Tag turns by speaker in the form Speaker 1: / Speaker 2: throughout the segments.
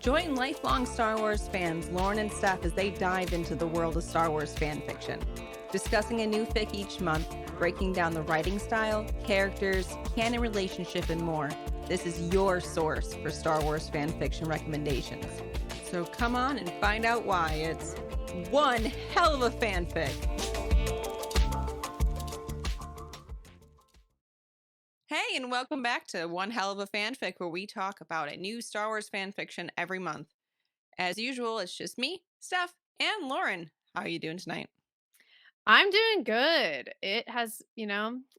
Speaker 1: Join lifelong Star Wars fans Lauren and Steph as they dive into the world of Star Wars fan fiction, discussing a new fic each month, breaking down the writing style, characters, canon relationship, and more. This is your source for Star Wars fan fiction recommendations. So come on and find out why it's one hell of a fanfic. Hey, and welcome back to One Hell of a Fanfic, where we talk about a new Star Wars fan fiction every month. As usual, it's just me, Steph, and Lauren. How are you doing tonight?
Speaker 2: I'm doing good. It has,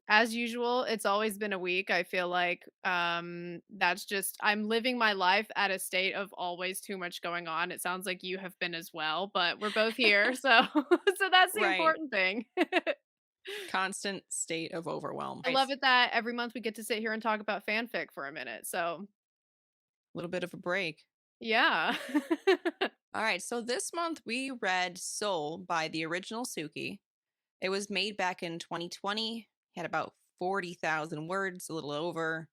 Speaker 2: as usual, it's always been a week. I feel like that's just I'm living my life at a state of always too much going on. It sounds like you have been as well, but we're both here. So so that's the
Speaker 1: Right.
Speaker 2: important thing.
Speaker 1: Constant state of overwhelm.
Speaker 2: I
Speaker 1: Right.
Speaker 2: love it that every month we get to sit here and talk about fanfic for a minute. So,
Speaker 1: A little bit of a break.
Speaker 2: yeah.
Speaker 1: All right. So this month we read Soul by the original Suki. It was made back in 2020, had about 40,000 words, a little over,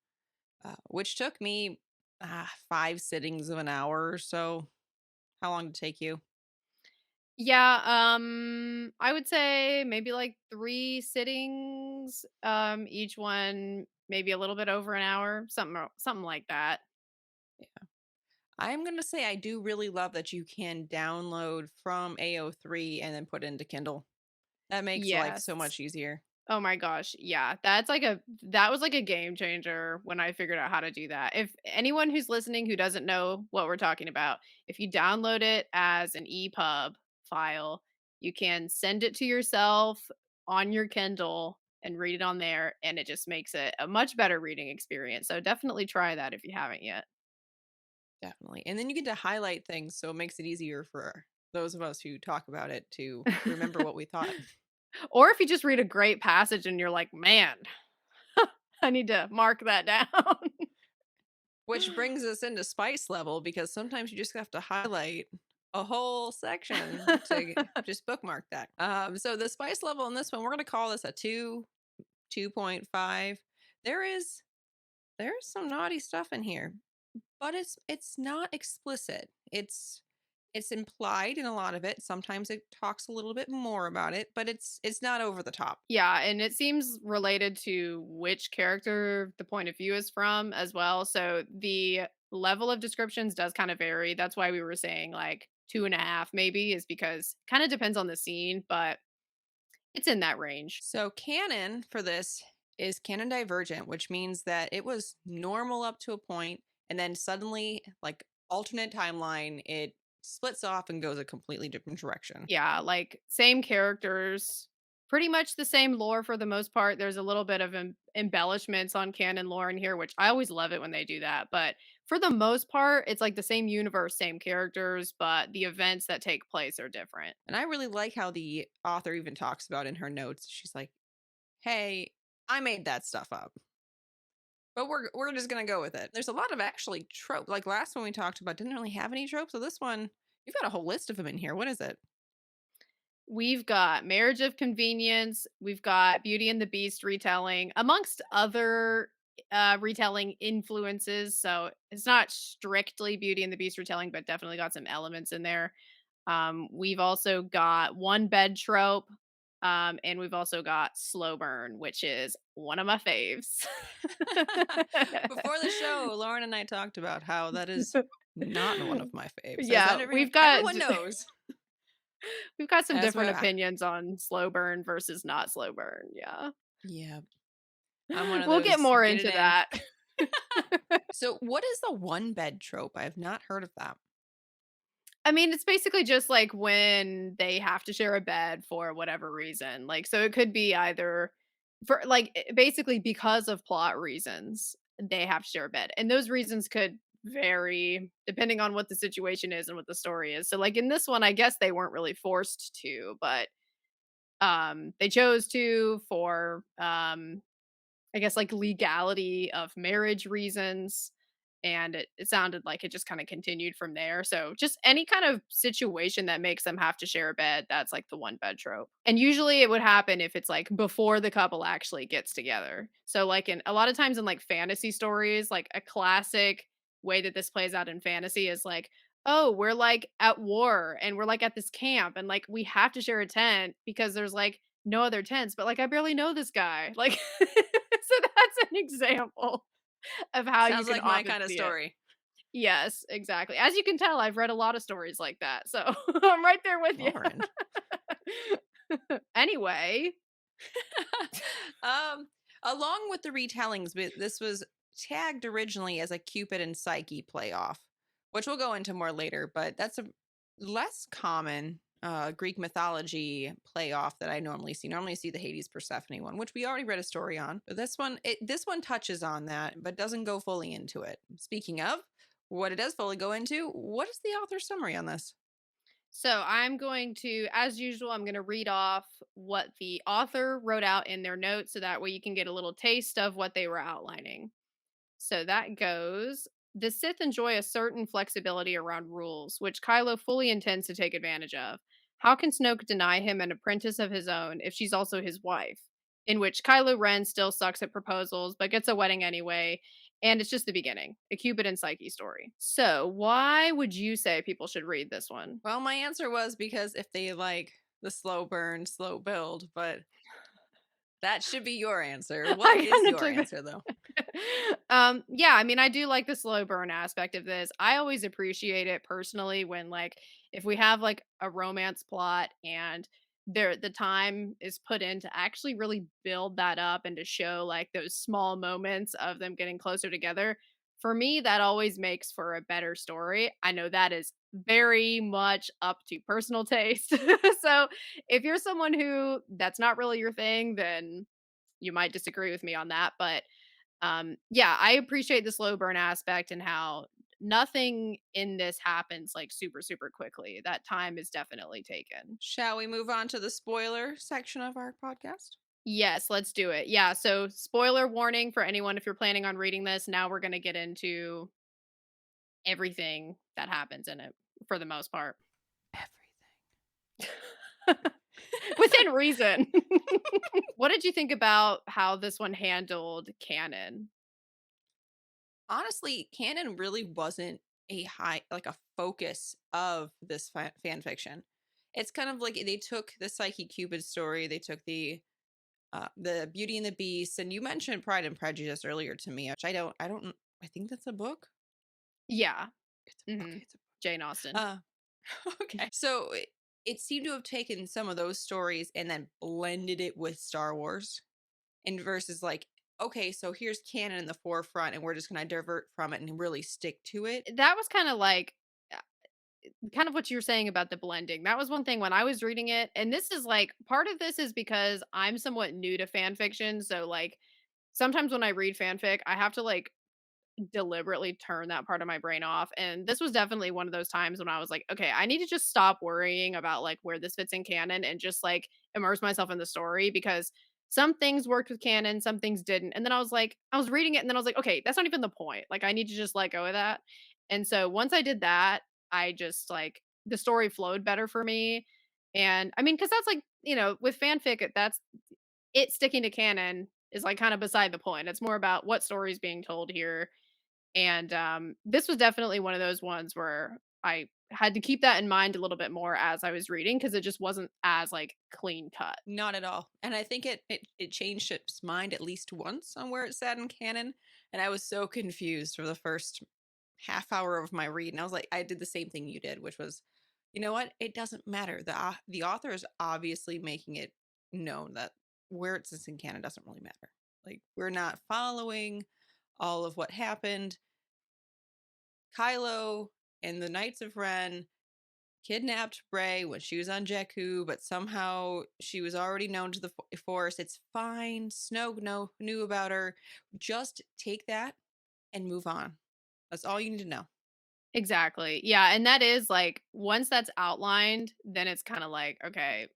Speaker 1: which took me 5 sittings of an hour or so. How long did it take you?
Speaker 2: Yeah, I would say maybe like 3 sittings, each one maybe a little bit over an hour, something like that.
Speaker 1: I'm going to say I do really love that you can download from AO3 and then put it into Kindle. That makes life
Speaker 2: Yes.
Speaker 1: so much easier.
Speaker 2: Oh my gosh, yeah, that was like a game changer when I figured out how to do that. If anyone who's listening who doesn't know what we're talking about, if you download it as an EPUB file, you can send it to yourself on your Kindle and read it on there, and it just makes it a much better reading experience. So definitely try that if you haven't yet.
Speaker 1: Definitely. And then you get to highlight things, so it makes it easier for those of us who talk about it to remember what we thought.
Speaker 2: Or if you just read a great passage and you're like, "Man, I need to mark that down."
Speaker 1: Which brings us into spice level because sometimes you just have to highlight a whole section to just bookmark that. So the spice level in this one, we're going to call this a 2.5. There is there's some naughty stuff in here, but it's not explicit. It's implied in a lot of it. Sometimes it talks a little bit more about it, but it's not over the top.
Speaker 2: Yeah, and it seems related to which character the point of view is from as well. So the level of descriptions does kind of vary. That's why we were saying like 2.5 maybe, is because kind of depends on the scene, but it's in that range.
Speaker 1: So canon for this is canon divergent, which means that it was normal up to a point, and then suddenly, like alternate timeline, it splits off and goes a completely different direction.
Speaker 2: Yeah, like same characters, pretty much the same lore for the most part. There's a little bit of embellishments on canon lore in here, which I always love it when they do that. But for the most part, it's like the same universe, same characters, but the events that take place are different.
Speaker 1: And I really like how the author even talks about in her notes. She's like, "Hey, I made that stuff up, but we're just gonna go with it." There's a lot of actually trope. Like last one we talked about didn't really have any tropes. So this one, you've got a whole list of them in here. What is it?
Speaker 2: We've got Marriage of Convenience, we've got Beauty and the Beast retelling, amongst other retelling influences. So it's not strictly Beauty and the Beast retelling, but definitely got some elements in there. We've also got one bed trope, and we've also got slow burn, which is one of my faves.
Speaker 1: Before the show, Lauren and I talked about how that is not one of my faves. As
Speaker 2: Yeah,
Speaker 1: everyone knows.
Speaker 2: we've got some
Speaker 1: As
Speaker 2: different
Speaker 1: we're
Speaker 2: opinions on slow burn versus not slow burn. Yeah.
Speaker 1: yeah, I'm one of
Speaker 2: We'll get
Speaker 1: those
Speaker 2: more
Speaker 1: get it
Speaker 2: into
Speaker 1: in.
Speaker 2: that.
Speaker 1: So, what is the one bed trope? I have not heard of that.
Speaker 2: I mean, it's basically just like when they have to share a bed for whatever reason. Like, so it could be either for like basically because of plot reasons, they have to share a bed. And those reasons could vary depending on what the situation is and what the story is. So like in this one, I guess they weren't really forced to, but they chose to for I guess like legality of marriage reasons. And it sounded like it just kind of continued from there. So just any kind of situation that makes them have to share a bed, that's like the one bed trope. And usually it would happen if it's like before the couple actually gets together. So like in a lot of times in like fantasy stories, like a classic way that this plays out in fantasy is like, oh, we're like at war and we're like at this camp and like we have to share a tent because there's like no other tents, but like I barely know this guy. Like, so that's an example of how you
Speaker 1: Sounds
Speaker 2: can
Speaker 1: like my
Speaker 2: often
Speaker 1: kind of
Speaker 2: see it.
Speaker 1: story.
Speaker 2: Yes, exactly. As you can tell, I've read a lot of stories like that. So I'm right there with you.
Speaker 1: Lauren.
Speaker 2: Anyway,
Speaker 1: um, Along with the retellings, but this was tagged originally as a Cupid and Psyche playoff, which we'll go into more later, but that's a less common Greek mythology playoff that I normally see. Normally see the Hades Persephone one, which we already read a story on. But this one touches on that, but doesn't go fully into it. Speaking of what it does fully go into, what is the author's summary on this?
Speaker 2: so I'm going to, as usual, I'm going to read off what the author wrote out in their notes so that way you can get a little taste of what they were outlining. So that goes. The Sith enjoy a certain flexibility around rules, which Kylo fully intends to take advantage of. How can Snoke deny him an apprentice of his own if she's also his wife? In which Kylo Ren still sucks at proposals, but gets a wedding anyway. And it's just the beginning, a Cupid and Psyche story. So, why would you say people should read this one?
Speaker 1: Well, my answer was because if they like the slow burn, slow build, but that should be your answer. What
Speaker 2: I
Speaker 1: is
Speaker 2: kind of
Speaker 1: your
Speaker 2: took
Speaker 1: answer though?
Speaker 2: yeah, I mean, I do like the slow burn aspect of this. I always appreciate it personally when like if we have like a romance plot and the time is put in to actually really build that up and to show like those small moments of them getting closer together. For me, that always makes for a better story. I know that is very much up to personal taste. So, if you're someone who that's not really your thing, then you might disagree with me on that, but yeah, I appreciate the slow burn aspect and how nothing in this happens like super super quickly. That time is definitely taken.
Speaker 1: Shall we move on to the spoiler section of our podcast?
Speaker 2: Yes, let's do it. Yeah, so spoiler warning for anyone if you're planning on reading this. Now we're going to get into everything that happens in it for the most part. Within reason. What did you think about how this one handled canon?
Speaker 1: Honestly, canon really wasn't a focus of this fan fiction. It's kind of like they took the Psyche Cupid story, they took the Beauty and the Beast, and you mentioned Pride and Prejudice earlier to me, which I don't, I think that's a book.
Speaker 2: Yeah.
Speaker 1: Okay,
Speaker 2: Mhm.
Speaker 1: it's a
Speaker 2: Jane Austen.
Speaker 1: okay. So it seemed to have taken some of those stories and then blended it with Star Wars and versus like, okay, so here's canon in the forefront and we're just going to divert from it and really stick to it.
Speaker 2: That was kinda like kind of what you were saying about the blending. That was one thing when I was reading it, and this is like part of this is because I'm somewhat new to fan fiction. So like sometimes when I read fanfic, I have to like deliberately turn that part of my brain off. And this was definitely one of those times when I was like, okay, I need to just stop worrying about like where this fits in canon and just like immerse myself in the story because some things worked with canon, some things didn't. And then I was like, I was reading it and then I was like, okay, that's not even the point. Like I need to just let go of that. And so once I did that, I just like the story flowed better for me. And I mean, because that's like, with fanfic, that's it sticking to canon is like kind of beside the point. It's more about what story is being told here and, this was definitely one of those ones where I had to keep that in mind a little bit more as I was reading because it just wasn't as, like, clean cut.
Speaker 1: Not at all. And I think it changed its mind at least once on where it sat in canon. And I was so confused for the first half hour of my read. And I was like, I did the same thing you did, which was, you know what? It doesn't matter. The author is obviously making it known that where it sits in canon doesn't really matter. Like we're not following all of what happened. Kylo and the Knights of Ren kidnapped Bray when she was on Jakku, but somehow she was already known to the Force. It's fine. Snoke knew about her. Just take that and move on. That's all you need to know.
Speaker 2: Exactly. Yeah, and that is, like, once that's outlined, then it's kinda like, "Okay,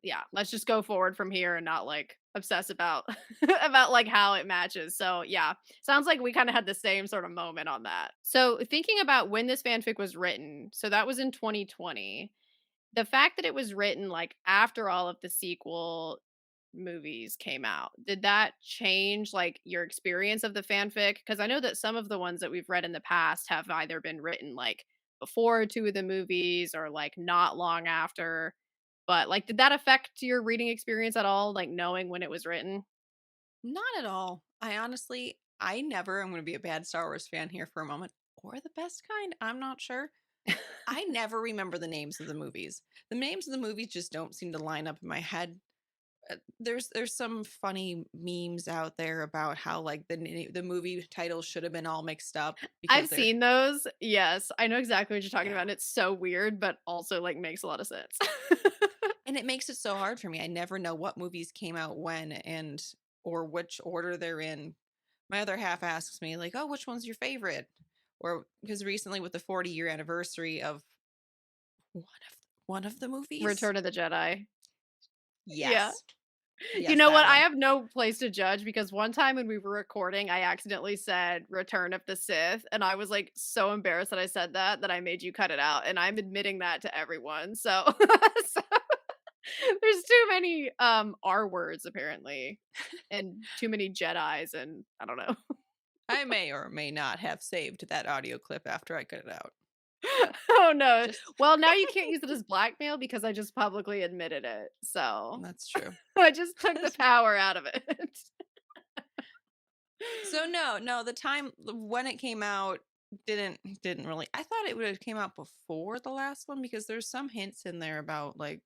Speaker 2: yeah, let's just go forward from here and not, like, obsess about about, like, how it matches." So, yeah, sounds like we kinda had the same sort of moment on that. So, thinking about when this fanfic was written, so that was in 2020. The fact that it was written, like, after all of the sequel movies came out, did that change, like, your experience of the fanfic? Because I know that some of the ones that we've read in the past have either been written, like, before 2 of the movies or, like, not long after. But, like, did that affect your reading experience at all, like, knowing when it was written?
Speaker 1: Not at all. I never, I'm going to be a bad Star Wars fan here for a moment, or the best kind. I'm not sure. I never remember the names of the movies. The names of the movies just don't seem to line up in my head. There's some funny memes out there about how like the movie titles should have been all mixed up
Speaker 2: I've
Speaker 1: because they're
Speaker 2: seen those. Yes, I know exactly what you're talking about,
Speaker 1: yeah.
Speaker 2: and it's so weird, but also, like, makes a lot of sense.
Speaker 1: And it makes it so hard for me. I never know what movies came out when and or which order they're in. My other half asks me like, "Oh, which one's your favorite?" Or because recently with the 40-year anniversary of one one of the movies?
Speaker 2: Return of the Jedi. Yeah.
Speaker 1: Yes.
Speaker 2: You
Speaker 1: Yes,
Speaker 2: know
Speaker 1: that
Speaker 2: what? I
Speaker 1: one.
Speaker 2: have no place to judge because one time when we were recording, I accidentally said Return of the Sith, and I was, like, so embarrassed that I said that, that I made you cut it out, and I'm admitting that to everyone, so so there's too many, R words apparently, and too many Jedis, and I don't know.
Speaker 1: I may or may not have saved that audio clip after I cut it out.
Speaker 2: Oh, no.
Speaker 1: Just
Speaker 2: Well, now you can't use it as blackmail because I just publicly admitted it, so
Speaker 1: that's true.
Speaker 2: I just took the power out of it.
Speaker 1: So no, the time when it came out didn't really. I thought it would have came out before the last one because there's some hints in there about like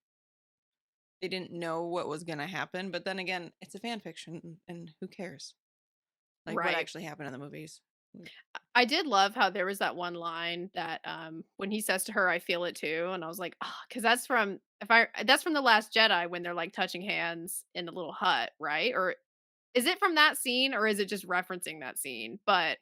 Speaker 1: they didn't know what was going to happen, but then again, it's a fan fiction and who cares? Like what
Speaker 2: Right.
Speaker 1: actually happened in the movies.
Speaker 2: I did love how there was that one line that, when he says to her, "I feel it too," and I was like, oh, because that's from The Last Jedi when they're, like, touching hands in the little hut, right? Or is it from that scene, or is it just referencing that scene? But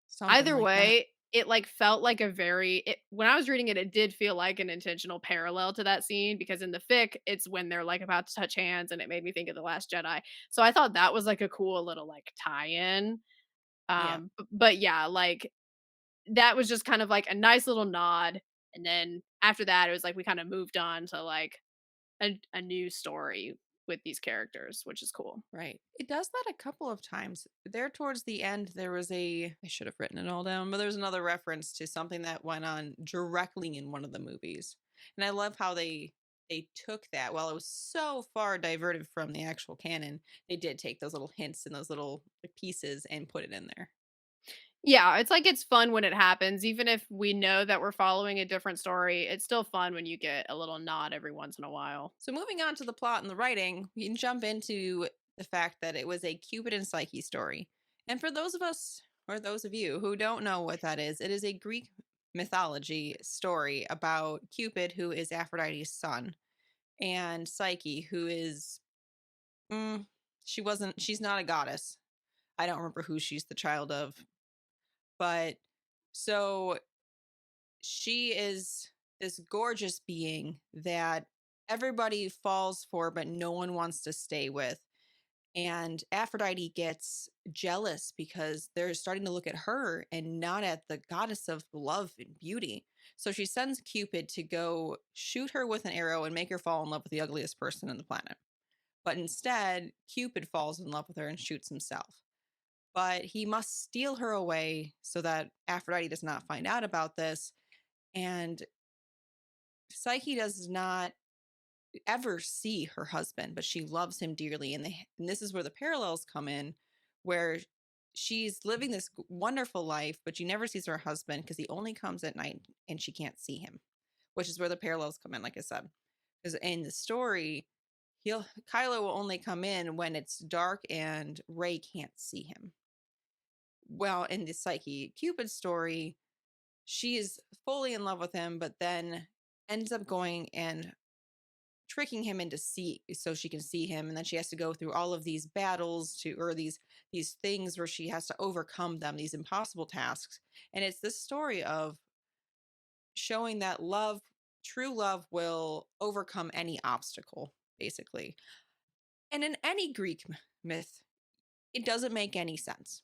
Speaker 1: Something
Speaker 2: either
Speaker 1: like that.
Speaker 2: way, it, like, felt like a very it when I was reading it, it did feel like an intentional parallel to that scene because in the fic, it's when they're, like, about to touch hands, and it made me think of The Last Jedi. So I thought that was, like, a cool little, like, tie-in.
Speaker 1: Yeah.
Speaker 2: But yeah, like, that was just kind of like a nice little nod, and then after that, it was like we kinda moved on to, like, a new story with these characters, which is cool.
Speaker 1: Right. It does that a couple of times. There towards the end, there was I should have written it all down, but there's another reference to something that went on directly in one of the movies. And I love how they took that while it was so far diverted from the actual canon, they did take those little hints and those little like, pieces and put it in there.
Speaker 2: Yeah, it's like it's fun when it happens, even if we know that we're following a different story, it's still fun when you get a little nod every once in a while.
Speaker 1: So moving on to the plot and the writing, we can jump into the fact that it was a Cupid and Psyche story. And for those of us or those of you who don't know what that is, it is a Greek mythology story about Cupid, who is Aphrodite's son, and Psyche, who is she's not a goddess. I don't remember who she's the child of, but so she is this gorgeous being that everybody falls for, but no one wants to stay with. And Aphrodite gets jealous because they're starting to look at her and not at the goddess of love and beauty. So she sends Cupid to go shoot her with an arrow and make her fall in love with the ugliest person on the planet. But instead, Cupid falls in love with her and shoots himself. But he must steal her away so that Aphrodite does not find out about this. And Psyche does not ever see her husband, but she loves him dearly. And this is where the parallels come in, where she's living this wonderful life, but she never sees her husband because he only comes at night and she can't see him, which is where the parallels come in, like I said. Because in the story, Kylo will only come in when it's dark and Ray can't see him. Well, in the Psyche Cupid story, she is fully in love with him, but then ends up going and tricking him into see so she can see him, and then she has to go through all of these battles to or these things where she has to overcome them, these impossible tasks. And it's this story of showing that true love will overcome any obstacle, basically. And in any Greek myth, it doesn't make any sense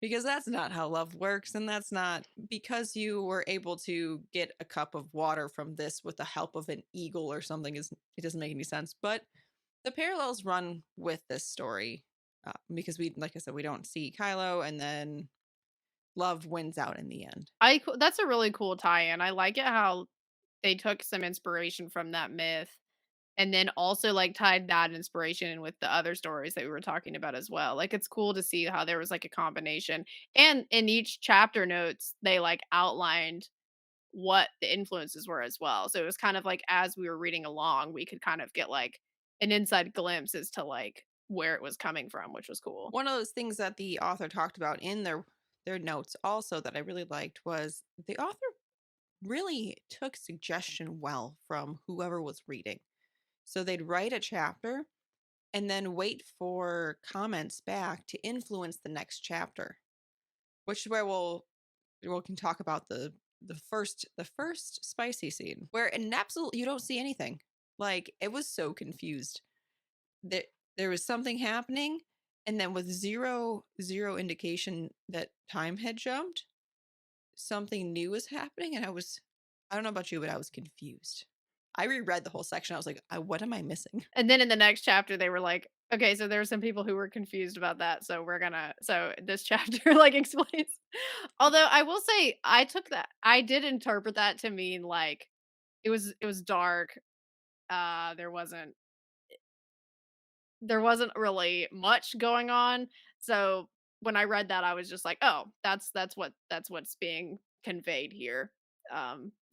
Speaker 1: because that's not how love works, and that's not because you were able to get a cup of water from this with the help of an eagle or something. Is It doesn't make any sense, but The parallels run with this story because we, like I said, we don't see Kylo, and then love wins out in the end.
Speaker 2: That's a really cool tie-in. I like it how they took some inspiration from that myth and then also like tied that inspiration in with the other stories that we were talking about as well. Like it's cool to see how there was like a combination. And in each chapter notes, they like outlined what the influences were as well. So it was kind of like as we were reading along, we could kind of get like an inside glimpse as to like where it was coming from, which was cool.
Speaker 1: One of those things that the author talked about in their notes also that I really liked was the author really took suggestion well from whoever was reading. So they'd write a chapter and then wait for comments back to influence the next chapter, which is where we can talk about the first spicy scene where in absolute you don't see anything. Like it was so confused that there was something happening, and then with zero indication that time had jumped, something new was happening, and I don't know about you, but I was confused. I reread the whole section. I was like, what am I missing?
Speaker 2: And then in the next chapter, they were like, okay, so there were some people who were confused about that. So so this chapter like explains. Although I will say, I did interpret that to mean like it was dark. There wasn't really much going on. So when I read that, I was just like, oh, that's what's being conveyed here.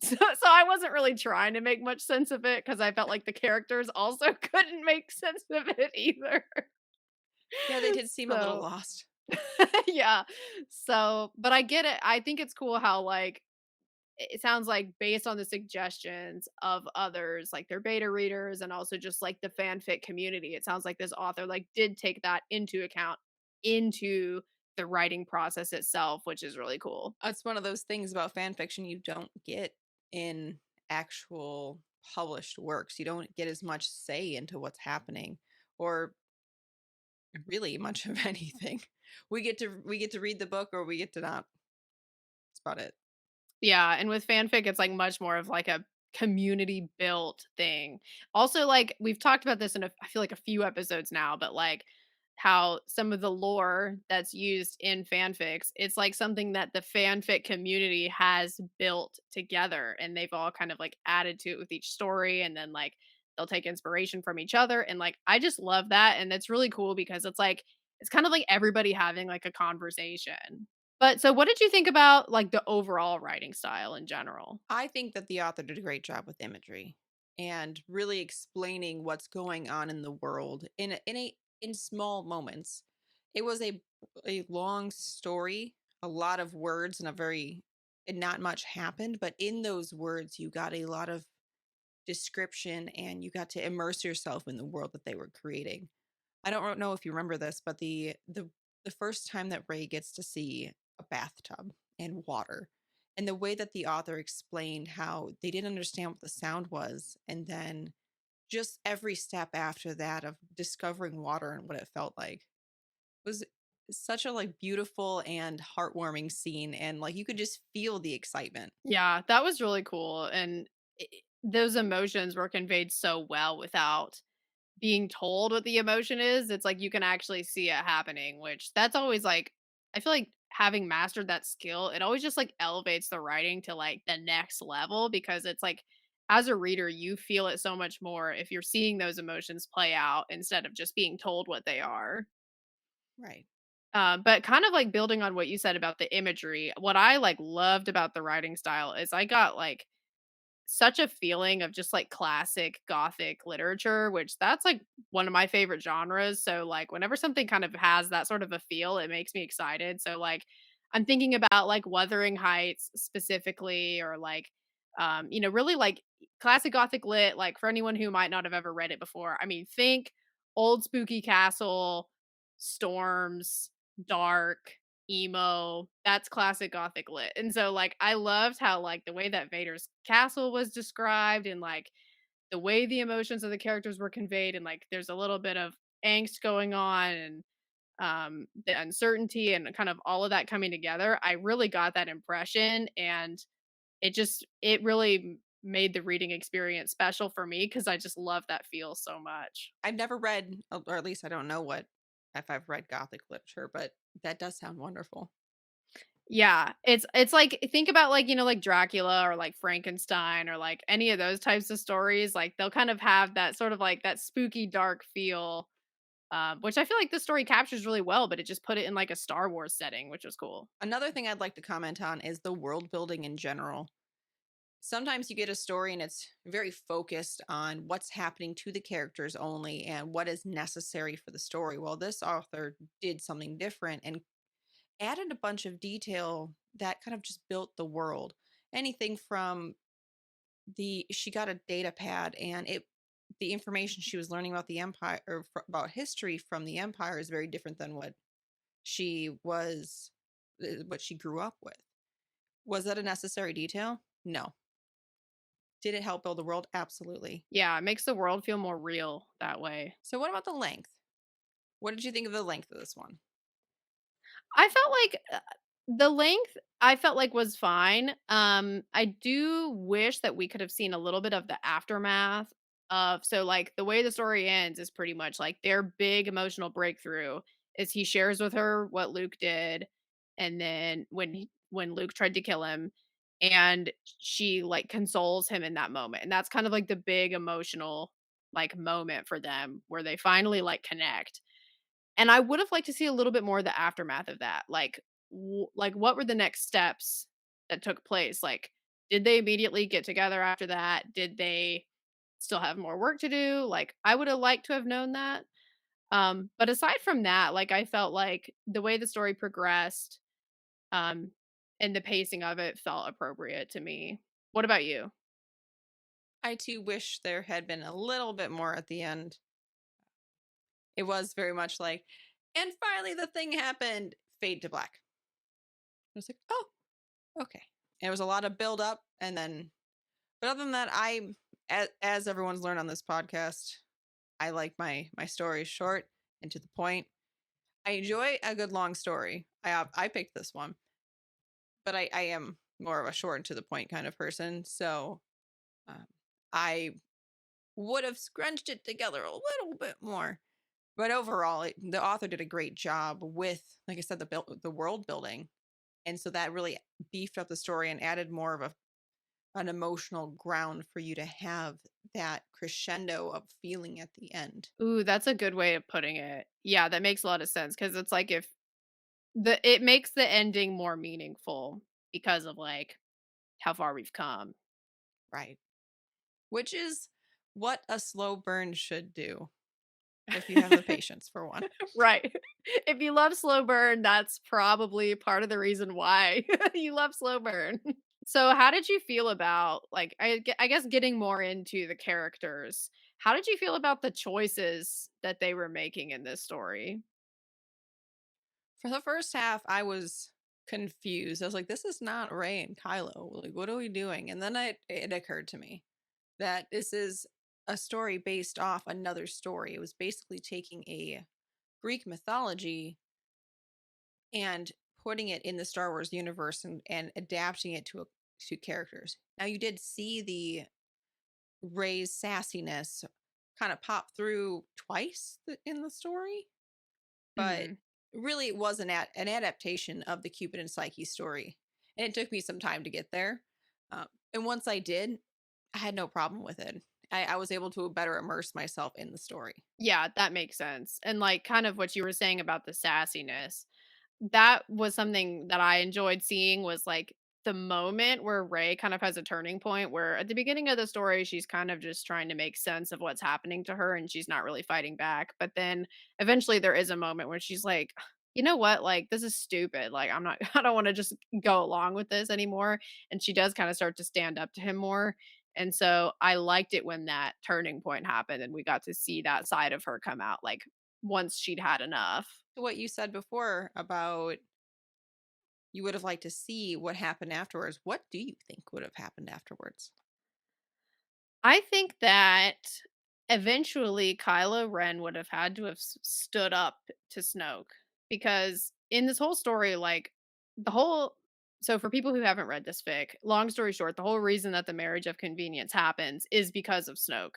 Speaker 2: So I wasn't really trying to make much sense of it because I felt like the characters also couldn't make sense of it either.
Speaker 1: Yeah, they did seem a little
Speaker 2: So
Speaker 1: lost.
Speaker 2: yeah. So, but I get it. I think it's cool how like it sounds like based on the suggestions of others, like their beta readers and also just like the fanfic community, it sounds like this author like did take that into account into the writing process itself, which is really cool.
Speaker 1: It's one of those things about fan fiction you don't get in actual published works. You don't get as much say into what's happening or really much of anything. We get to read the book or we get to not. That's about it.
Speaker 2: Yeah, and with fanfic, it's like much more of like a community built thing. Also, like we've talked about this in I feel like a few episodes now, but like how some of the lore that's used in fanfics, it's like something that the fanfic community has built together and they've all kind of like added to it with each story and then like they'll take inspiration from each other and like I just love that and it's really cool because it's kind of like everybody having like a conversation. But so what did you think about, like, the overall writing style in general?
Speaker 1: I think that the author did a great job with imagery and really explaining what's going on in the world in small moments. It was a long story, a lot of words and not much happened, but in those words you got a lot of description and you got to immerse yourself in the world that they were creating. I don't know if you remember this, but the first time that Ray gets to see a bathtub and water, and the way that the author explained how they didn't understand what the sound was, and then just every step after that of discovering water and what it felt like was such a like beautiful and heartwarming scene, and like you could just feel the excitement.
Speaker 2: Yeah, that was really cool, and those emotions were conveyed so well without being told what the emotion is. It's like you can actually see it happening, which that's always like I feel like having mastered that skill, it always just like elevates the writing to like the next level because it's like as a reader, you feel it so much more if you're seeing those emotions play out instead of just being told what they are.
Speaker 1: Right.
Speaker 2: But kind of like building on what you said about the imagery, what I like loved about the writing style is I got like such a feeling of just like classic gothic literature, which that's like one of my favorite genres. So like whenever something kind of has that sort of a feel, it makes me excited. So like I'm thinking about like Wuthering Heights specifically or like really like classic gothic lit like for anyone who might not have ever read it before. I mean, think old spooky castle, storms, dark, emo, that's classic gothic lit. And so like I loved how like the way that Vader's castle was described and like the way the emotions of the characters were conveyed and like there's a little bit of angst going on and the uncertainty and kind of all of that coming together. I really got that impression and it really made the reading experience special for me because I just love that feel so much.
Speaker 1: I've never read, or at least I don't know what if I've read Gothic literature, but that does sound wonderful.
Speaker 2: Yeah, it's like think about like, like Dracula or like Frankenstein or like any of those types of stories, like they'll kind of have that sort of like that spooky dark feel, which I feel like this story captures really well, but it just put it in like a Star Wars setting, which was cool.
Speaker 1: Another thing I'd like to comment on is the world building in general. Sometimes you get a story and it's very focused on what's happening to the characters only and what is necessary for the story. Well, this author did something different and added a bunch of detail that kind of just built the world. Anything from the she got a data pad and it the information she was learning about the empire or about history from the empire is very different than she was what she grew up with. Was that a necessary detail? No. Did it help build the world? Absolutely.
Speaker 2: Yeah, it makes the world feel more real that way.
Speaker 1: So what about the length? What did you think of the length of this one?
Speaker 2: I felt like, the length I felt like was fine. I do wish that we could have seen a little bit of the aftermath of so, like, the way the story ends is pretty much, like, their big emotional breakthrough is he shares with her what Luke did, and then when Luke tried to kill him, and she, like, consoles him in that moment, and that's kind of like the big emotional, like, moment for them where they finally, like, connect. And I would have liked to see a little bit more of the aftermath of that. Like, like what were the next steps that took place? Like, did they immediately get together after that? Did they still have more work to do? Like, I would have liked to have known that. But aside from that, like I felt like the way the story progressed, um, and the pacing of it felt appropriate to me. What about you?
Speaker 1: I too wish there had been a little bit more at the end. It was very much like, and finally the thing happened. Fade to black. I was like, oh, okay. And it was a lot of build up, and then, but other than that, as everyone's learned on this podcast, I like my stories short and to the point. I enjoy a good long story. I picked this one, but I am more of a short and to the point kind of person. So um, I would have scrunched it together a little bit more. But overall, the author did a great job with, like I said, the world building, and so that really beefed up the story and added more of an emotional ground for you to have that crescendo of feeling at the end.
Speaker 2: Ooh, that's a good way of putting it. Yeah, that makes a lot of sense because it's like if it makes the ending more meaningful because of, like, how far we've come.
Speaker 1: Right. Which is what a slow burn should do if you have the patience for one.
Speaker 2: Right. If you love slow burn, that's probably part of the reason why you love slow burn. So, how did you feel about, like, I guess getting more into the characters, how did you feel about the choices that they were making in this story?
Speaker 1: For the first half, I was confused. I was like, this is not Ray and Kylo. Like, what are we doing? And then it occurred to me that this is a story based off another story. It was basically taking a Greek mythology and putting it in the Star Wars universe and adapting it to characters. Now you did see the Ray's sassiness kind of pop through twice in the story, but
Speaker 2: Mhm.
Speaker 1: really it was an adaptation of the Cupid and Psyche story. And it took me some time to get there. And once I did, I had no problem with it. I was able to better immerse myself in the story.
Speaker 2: Yeah, that makes sense. And, like, kind of what you were saying about the sassiness. That was something that I enjoyed seeing was, like, the moment where Rey kind of has a turning point where at the beginning of the story, she's kind of just trying to make sense of what's happening to her, and she's not really fighting back, but then eventually there is a moment where she's like, "You know what? Like, this is stupid. Like, I'm not I don't wanna just go along with this anymore," and she does kinda start to stand up to him more, and so I liked it when that turning point happened and we got to see that side of her come out, like, once she'd had enough.
Speaker 1: To what you said before about you would have liked to see what happened afterwards. What do you think would have happened afterwards?
Speaker 2: I think that eventually Kylo Ren would have had to have stood up to Snoke because in this whole story, like the whole So for people who haven't read this fic, long story short, the whole reason that the marriage of convenience happens is because of Snoke.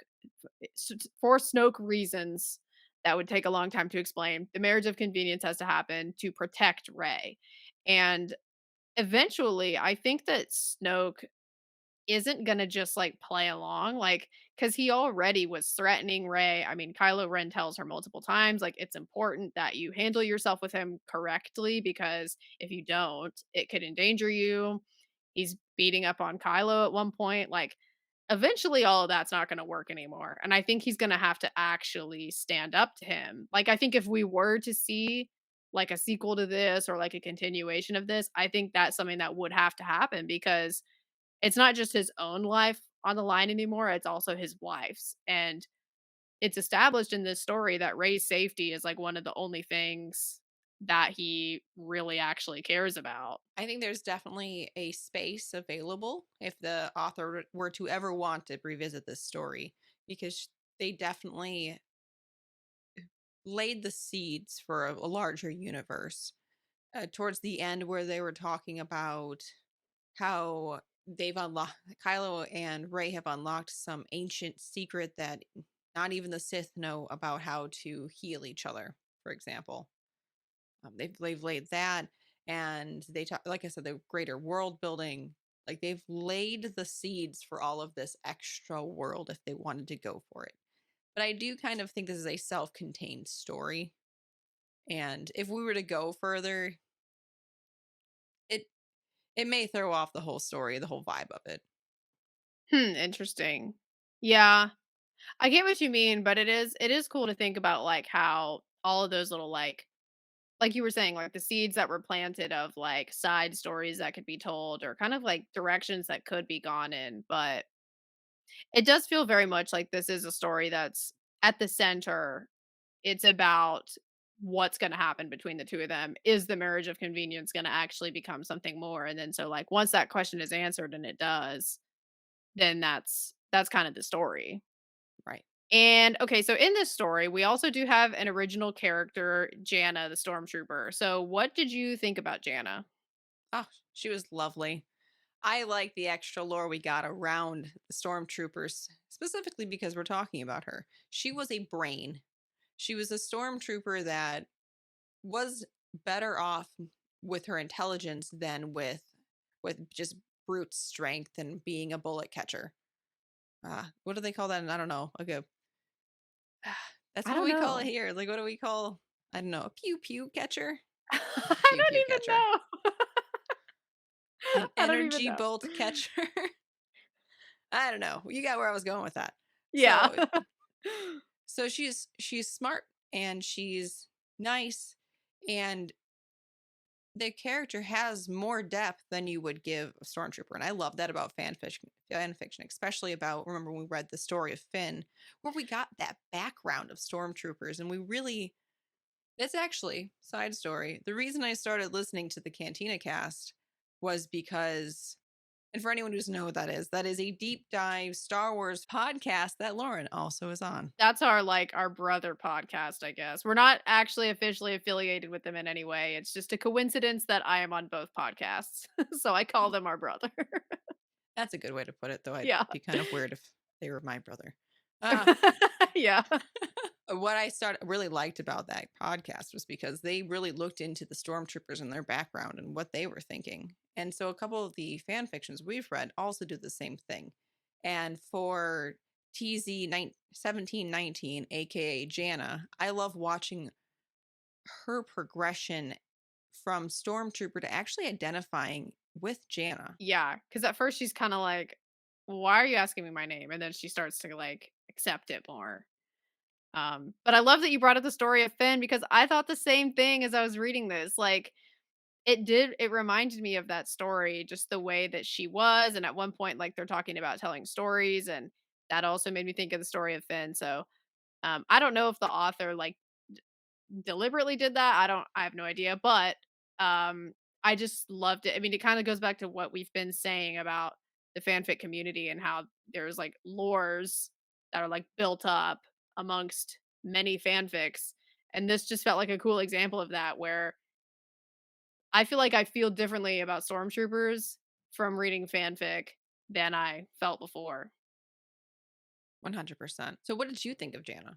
Speaker 2: For Snoke reasons that would take a long time to explain, the marriage of convenience has to happen to protect Rey. And eventually, I think that Snoke isn't gonna just, like, play along, like, because he already was threatening Rey. I mean, Kylo Ren tells her multiple times, like, "It's important that you handle yourself with him correctly because if you don't, it could endanger you." He's beating up on Kylo at one point, like, eventually, all of that's not gonna work anymore, and I think he's gonna have to actually stand up to him. Like, I think if we were to see, like, a sequel to this or, like, a continuation of this, I think that's something that would have to happen because it's not just his own life on the line anymore, it's also his wife's, and it's established in this story that Rey's safety is, like, one of the only things that he really actually cares about.
Speaker 1: I think there's definitely a space available if the author were to ever want to revisit this story, because they definitely laid the seeds for a larger universe. Towards the end, where they were talking about how they've unlocked Kylo and Rey have unlocked some ancient secret that not even the Sith know about how to heal each other, for example. They've laid that, and they talk, like I said, the greater world building. Like they've laid the seeds for all of this extra world if they wanted to go for it. But I do kind of think this is a self-contained story, and if we were to go further, it it may throw off the whole story, the whole vibe of it.
Speaker 2: Interesting. Yeah, I get what you mean, but it is cool to think about, like, how all of those little, like you were saying, like, the seeds that were planted of, like, side stories that could be told or kind of, like, directions that could be gone in, but it does feel very much like this is a story that's at the center. It's about what's gonna happen between the 2 of them. Is the marriage of convenience gonna actually become something more? And then so, like, once that question is answered, and it does, then that's kind of the story.
Speaker 1: Right.
Speaker 2: And okay, so in this story, we also do have an original character, Janna, the stormtrooper. So what did you think about Janna?
Speaker 1: Oh, she was lovely. I like the extra lore we got around the stormtroopers, specifically because we're talking about her. She was a brain. She was a stormtrooper that was better off with her intelligence than with just brute strength and being a bullet catcher. What do they call that? I don't know. Like a that's
Speaker 2: I
Speaker 1: what
Speaker 2: don't
Speaker 1: we call it
Speaker 2: know.
Speaker 1: here. Like what do we call? I don't know. A pew pew catcher.
Speaker 2: I
Speaker 1: Pew
Speaker 2: don't
Speaker 1: pew
Speaker 2: even
Speaker 1: catcher.
Speaker 2: know.
Speaker 1: An
Speaker 2: I don't even
Speaker 1: energy
Speaker 2: know.
Speaker 1: bolt catcher. I don't know. You got where I was going with that.
Speaker 2: Yeah.
Speaker 1: So she's smart and she's nice, and the character has more depth than you would give a stormtrooper, and I love that about fan fiction, especially about, remember when we read the story of Finn, where we got that background of stormtroopers, and we really, it's actually side story. The reason I started listening to the Cantina cast was because, and for anyone who doesn't know what that is a deep dive Star Wars podcast that Lauren also is on.
Speaker 2: That's our, like, our brother podcast, I guess. We're not actually officially affiliated with them in any way. It's just a coincidence that I am on both podcasts. So I call them our brother.
Speaker 1: That's a good way to put it, though. I'd
Speaker 2: Yeah.
Speaker 1: be kind of weird if they were my brother. Uh,
Speaker 2: Yeah.
Speaker 1: what I really liked about that podcast was because they really looked into the stormtroopers and their background and what they were thinking. And so a couple of the fan fictions we've read also do the same thing. And for TZ1719, aka Janna, I love watching her progression from stormtrooper to actually identifying with Janna.
Speaker 2: Yeah, because at first she's kinda like, "Why are you asking me my name?" And then she starts to, like, accept it more. But I love that you brought up the story of Finn because I thought the same thing as I was reading this, like, it reminded me of that story, just the way that she was, and at one point, like, they're talking about telling stories, and that also made me think of the story of Finn, so, I don't know if the author, like, deliberately did that. I have no idea, but um I just loved it. I mean, it kind of goes back to what we've been saying about the fanfic community and how there's like lores that are like built up amongst many fanfics. And this just felt like a cool example of that where I feel like I feel differently about stormtroopers from reading fanfic than I felt before.
Speaker 1: 100%. So what did you think of Jana?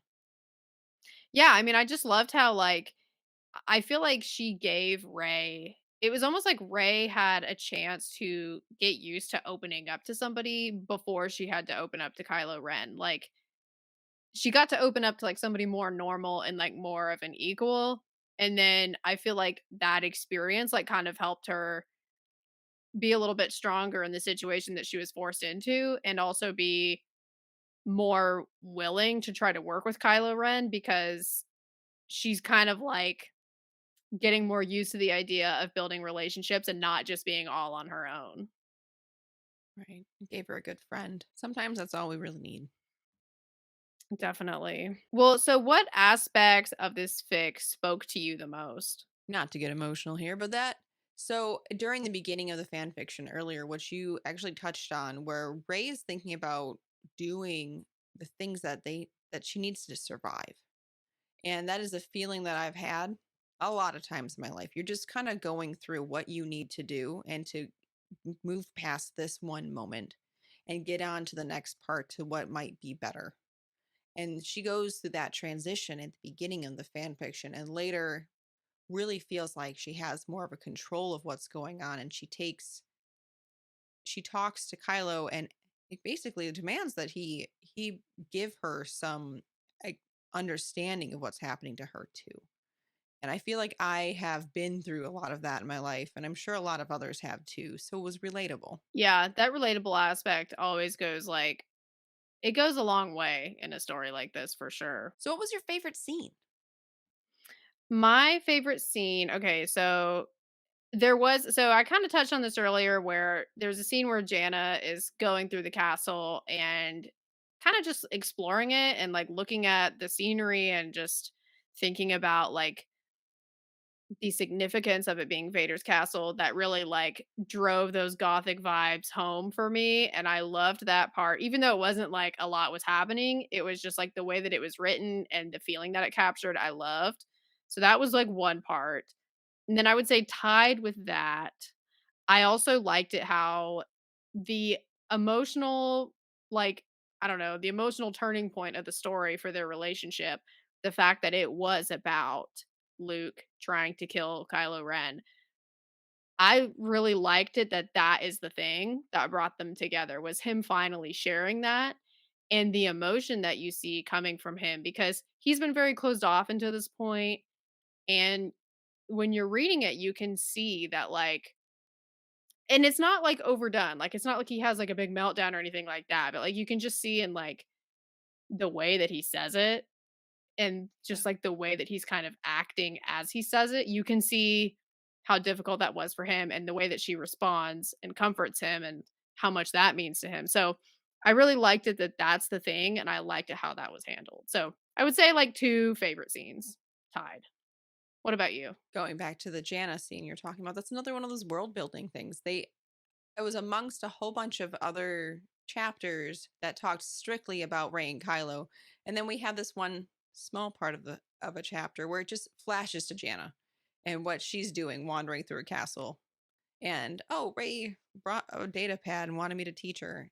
Speaker 2: Yeah, I mean, I just loved how, like, I feel like she gave Ray it was almost like Ray had a chance to get used to opening up to somebody before she had to open up to Kylo Ren. Like, she got to open up to, like, somebody more normal and, like, more of an equal, and then I feel like that experience, like, kind of helped her be a little bit stronger in the situation that she was forced into, and also be more willing to try to work with Kylo Ren because she's kind of, like, getting more used to the idea of building relationships and not just being all on her own.
Speaker 1: Right. It gave her a good friend. Sometimes that's all we really need.
Speaker 2: Definitely. Well, so what aspects of this fic spoke to you the most?
Speaker 1: Not to get emotional here, but that so during the beginning of the fan fiction earlier, what you actually touched on, where Ray is thinking about doing the things that she needs to survive. And that is a feeling that I've had a lot of times in my life. You're just kind of going through what you need to do and to move past this one moment and get on to the next part to what might be better. And she goes through that transition at the beginning of the fan fiction and later really feels like she has more of a control of what's going on, and she talks to Kylo and it basically demands that he give her some like understanding of what's happening to her too. And I feel like I have been through a lot of that in my life, and I'm sure a lot of others have too. So it was relatable.
Speaker 2: Yeah, that relatable aspect always goes like it goes a long way in a story like this for sure.
Speaker 1: So what was your favorite scene?
Speaker 2: My favorite scene, okay, so I kind of touched on this earlier where there's a scene where Jana is going through the castle and kind of just exploring it and like looking at the scenery and just thinking about like the significance of it being Vader's castle that really like drove those gothic vibes home for me, and I loved that part even though it wasn't like a lot was happening. It was just like the way that it was written and the feeling that it captured I loved. So that was like one part. And then I would say tied with that, I also liked it how the emotional, like, I don't know, the emotional turning point of the story for their relationship, the fact that it was about Luke trying to kill Kylo Ren. I really liked it that that is the thing that brought them together was him finally sharing that and the emotion that you see coming from him because he's been very closed off until this point, and when you're reading it you can see that like and it's not, like, overdone, like, it's not like he has, like, a big meltdown or anything like that, but, like, you can just see in, like, the way that he says it and
Speaker 1: Yeah.
Speaker 2: just, like, the way that he's kind of acting as he says it, you can see how difficult that was for him and the way that she responds and comforts him and how much that means to him, so, I really liked it that that's the thing, and I liked it how that was handled, so, I would say, like, 2 favorite scenes tied. What about you?
Speaker 1: Going back to the Jana scene you're talking about, that's another one of those world building things. It was amongst a whole bunch of other chapters that talked strictly about Rey and Kylo. And then we have this one small part of a chapter where it just flashes to Jana and what she's doing wandering through a castle. And oh, Rey brought a data pad and wanted me to teach her.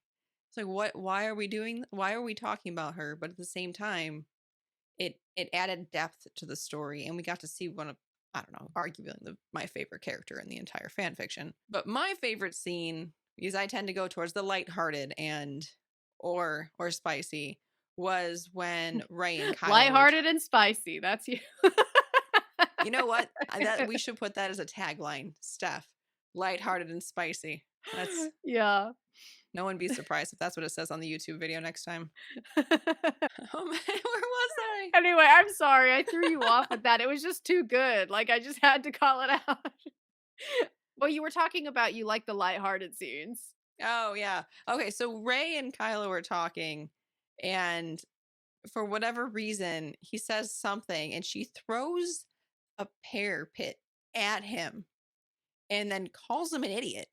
Speaker 1: It's like why are we talking about her? But at the same time, it added depth to the story and we got to see one of I don't know, arguably my favorite character in the entire fan fiction. But my favorite scene, because I tend to go towards the lighthearted and or spicy, was when Ray and Kylo were
Speaker 2: Lighthearted and spicy, that's you.
Speaker 1: you know what? That we should put that as a tagline, Steph. Lighthearted and spicy. That's
Speaker 2: Yeah.
Speaker 1: no one be surprised if that's what it says on the YouTube video next time. Oh man, where was I?
Speaker 2: Anyway, I'm sorry, I threw you off with that, it was just too good, like, I just had to call it out. Well, you were talking about you like the lighthearted scenes.
Speaker 1: Oh yeah. Okay, so Ray and Kylo are talking, and for whatever reason, he says something, and she throws a pear pit at him, and then calls him an idiot.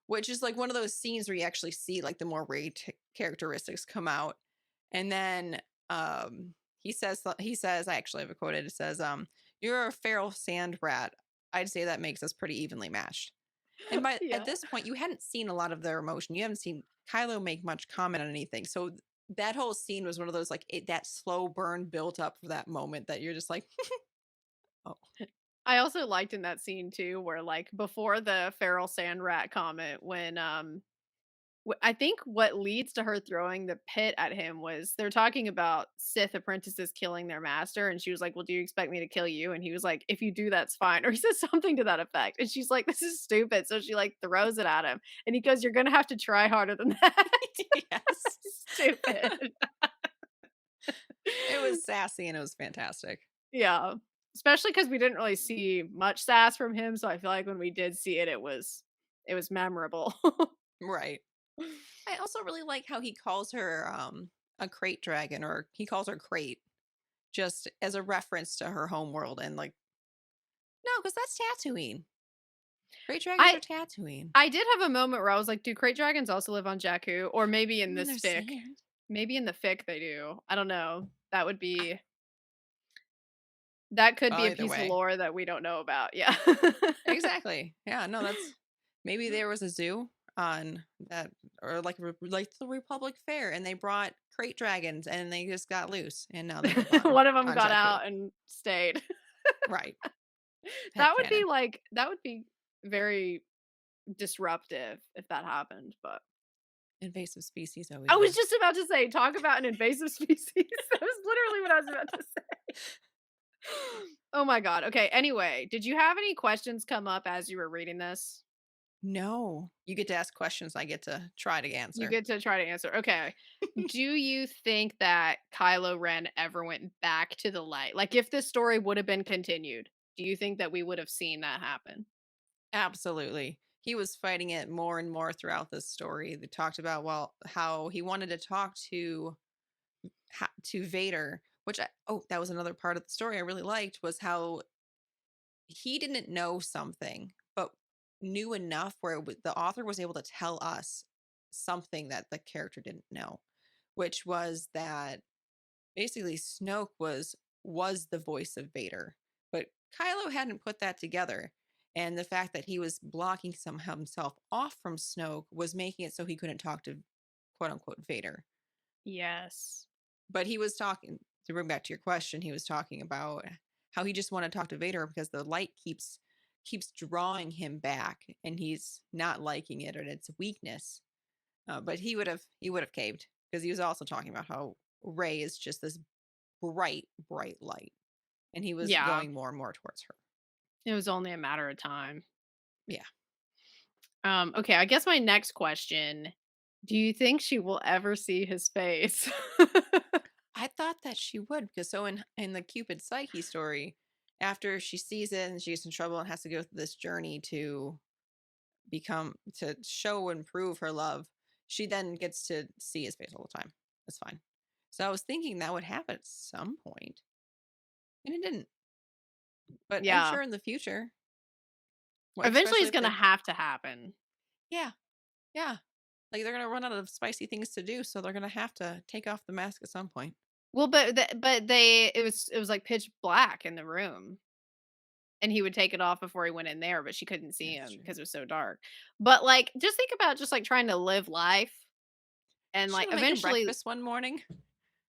Speaker 1: Which is like one of those scenes where you actually see like the more Ray characteristics come out, and then he says I actually have a quoted. It says, "You're a feral sand rat. I'd say that makes us pretty evenly matched. And by at
Speaker 2: Yeah.
Speaker 1: this point, you hadn't seen a lot of their emotion. You haven't seen Kylo make much comment on anything. So that whole scene was one of those like that slow burn built up for that moment that you're just like, oh,
Speaker 2: I also liked in that scene too, where like before the feral sand rat comment, when I think what leads to her throwing the pit at him was they're talking about Sith apprentices killing their master, and she was like, "Well, do you expect me to kill you?" And he was like, "If you do, that's fine." Or he says something to that effect, and she's like, "This is stupid." So she like throws it at him, and he goes, "You're gonna have to try harder than that."
Speaker 1: yes.
Speaker 2: Stupid.
Speaker 1: It was sassy and it was fantastic.
Speaker 2: Yeah, especially because we didn't really see much sass from him, so I feel like when we did see it, it was memorable.
Speaker 1: Right. I also really like how he calls her a crate dragon, or he calls her crate just as a reference to her home world. And like, no, because that's Tatooine. Crate dragons
Speaker 2: I
Speaker 1: are Tatooine.
Speaker 2: I did have a moment where I was like, "Do krayt dragons also live on Jakku?" Or maybe in
Speaker 1: No,
Speaker 2: this
Speaker 1: they're
Speaker 2: fic.
Speaker 1: sand.
Speaker 2: Maybe in the fic they do. I don't know. That could
Speaker 1: Well,
Speaker 2: be a
Speaker 1: either
Speaker 2: piece of
Speaker 1: way.
Speaker 2: lore that we don't know about, yeah.
Speaker 1: Exactly. Yeah, no, that's maybe there was a zoo on that, or like the Republic Fair, and they brought crate dragons and they just got loose and now they live
Speaker 2: One of them
Speaker 1: on
Speaker 2: got
Speaker 1: Jakku.
Speaker 2: out and stayed.
Speaker 1: Right. Head
Speaker 2: That would be
Speaker 1: canon.
Speaker 2: very disruptive if that happened, but
Speaker 1: Invasive species
Speaker 2: I
Speaker 1: always
Speaker 2: was
Speaker 1: are.
Speaker 2: just about to say, talk about an invasive species. That was literally what I was about to say. Oh my god. Okay, anyway, did you have any questions come up as you were reading this?
Speaker 1: No. You get to ask questions, I get to try to
Speaker 2: You
Speaker 1: answer.
Speaker 2: get to try to answer. Okay. Do you think that Kylo Ren ever went back to the light? Like, if this story would have been continued, do you think that we would have seen that happen?
Speaker 1: Absolutely. He was fighting it more and more throughout this story. They talked about, well, how he wanted to talk to Vader, which that was another part of the story I really liked, was how he didn't know something, but knew enough where the author was able to tell us something that the character didn't know, which was that basically Snoke was the voice of Vader, but Kylo hadn't put that together. And the fact that he was blocking somehow himself off from Snoke was making it so he couldn't talk to quote unquote Vader.
Speaker 2: Yes.
Speaker 1: But he was talking, to bring back to your question, he was talking about how he just wanted to talk to Vader because the light keeps drawing him back and he's not liking it and it's a weakness. But he would have caved because he was also talking about how Ray is just this bright light, and he was
Speaker 2: Yeah.
Speaker 1: going more and more towards her.
Speaker 2: It was only a matter of time.
Speaker 1: Yeah.
Speaker 2: Okay, I guess my next question, do you think she will ever see his face?
Speaker 1: I thought that she would, because so in the Cupid Psyche story, after she sees it and she's in trouble and has to go through this journey to show and prove her love, she then gets to see his face all the time. That's fine. So I was thinking that would happen at some point, and it didn't. But I'm
Speaker 2: Yeah.
Speaker 1: sure in the future,
Speaker 2: Eventually
Speaker 1: especially
Speaker 2: it's
Speaker 1: if
Speaker 2: gonna
Speaker 1: the
Speaker 2: have to happen.
Speaker 1: yeah, yeah, like they're gonna run out of spicy things to do, so they're gonna have to take off the mask at some point.
Speaker 2: Well, but they it was like pitch black in the room, and he would take it off before he went in there, but she couldn't see
Speaker 1: That's
Speaker 2: him
Speaker 1: true.
Speaker 2: because it was so dark. But, like, just think about just, like, trying to live life and,
Speaker 1: She's
Speaker 2: like,
Speaker 1: gonna make him
Speaker 2: eventually
Speaker 1: breakfast one morning.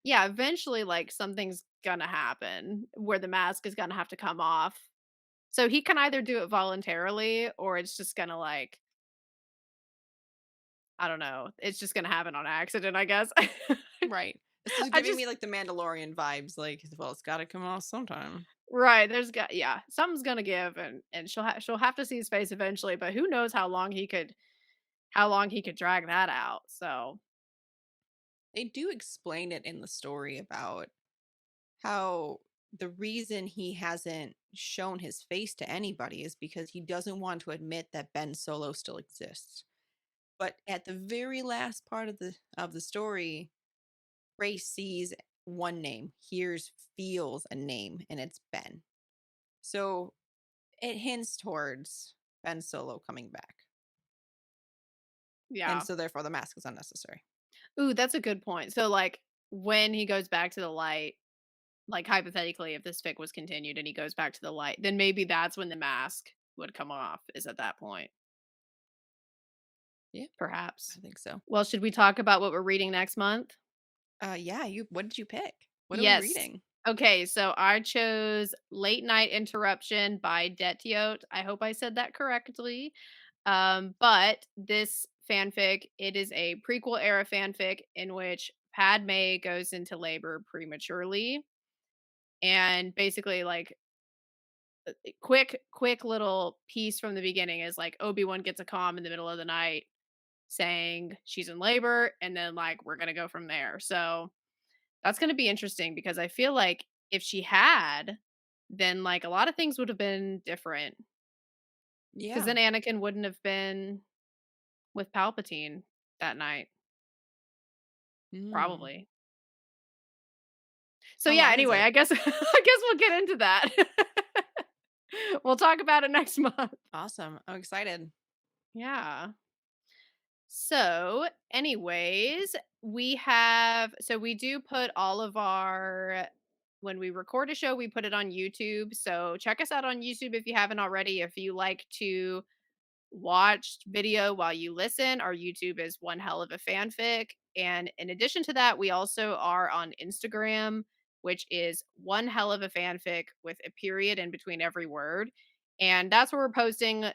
Speaker 2: yeah, eventually, like, something's gonna happen where the mask is gonna have to come off. So he can either do it voluntarily or it's just gonna, like, I don't know, it's just gonna happen on accident, I guess.
Speaker 1: Right. This is
Speaker 2: I
Speaker 1: giving
Speaker 2: just
Speaker 1: me like the Mandalorian vibes. Like, well, it's got to come off sometime.
Speaker 2: right, yeah, something's gonna give and she'll have to see his face eventually, but who knows how long he could drag that out. So,
Speaker 1: They do explain it in the story about how the reason he hasn't shown his face to anybody is because he doesn't want to admit that Ben Solo still exists. But at the very last part of the story, Ray sees one name, feels a name, and it's Ben. So it hints towards Ben Solo coming back. And
Speaker 2: yeah.
Speaker 1: so therefore the mask is unnecessary.
Speaker 2: Ooh, that's a good point. So, like, when he goes back to the light, Like, hypothetically, if this fic was continued and he goes back to the light, then maybe that's when the mask would come off, is at that point,
Speaker 1: Yeah,
Speaker 2: perhaps.
Speaker 1: I think so.
Speaker 2: Well, should we talk about what we're reading next month?
Speaker 1: Yeah, what did you pick? What are we
Speaker 2: Yes.
Speaker 1: reading?
Speaker 2: Okay, so I chose Late Night Interruption by Detiot. I hope I said that correctly. But this fanfic, it is a prequel era fanfic in which Padme goes into labor prematurely. And basically, like, quick little piece from the beginning is like Obi-Wan gets a comm in the middle of the night saying she's in labor, and then like we're gonna go from there. So that's gonna be interesting because I feel like if she had, then like a lot of things would have been different. Because
Speaker 1: Yeah.
Speaker 2: then Anakin wouldn't have been with Palpatine that night,
Speaker 1: Mm.
Speaker 2: probably. So
Speaker 1: A
Speaker 2: yeah,
Speaker 1: lot has
Speaker 2: anyway,
Speaker 1: it.
Speaker 2: I guess I guess we'll get into that. We'll talk about it next month.
Speaker 1: Awesome. I'm excited.
Speaker 2: Yeah. So, anyways, we do put all of our when we record a show, we put it on YouTube. So, check us out on YouTube if you haven't already. If you like to watch video while you listen, our YouTube is One Hell of a Fanfic. And in addition to that, we also are on Instagram, which is One Hell of a Fanfic with a period in between every word. And that's where we're posting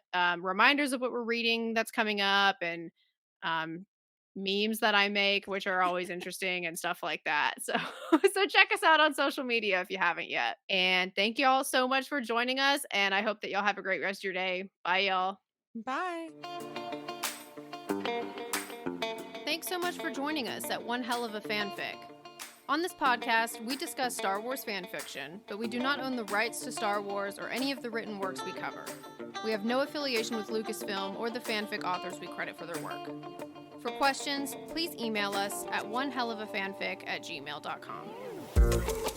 Speaker 2: reminders of what we're reading that's coming up, and um, memes that I make, which are always interesting and stuff like that. So, so check us out on social media if you haven't yet. And thank you all so much for joining us. And I hope that y'all have a great rest of your day. Bye, y'all.
Speaker 1: Bye.
Speaker 2: Thanks so much for joining us at One Hell of a Fanfic. On this podcast, we discuss Star Wars fan fiction, but we do not own the rights to Star Wars or any of the written works we cover. We have no affiliation with Lucasfilm or the fanfic authors we credit for their work. For questions, please email us at onehellofafanfic@gmail.com.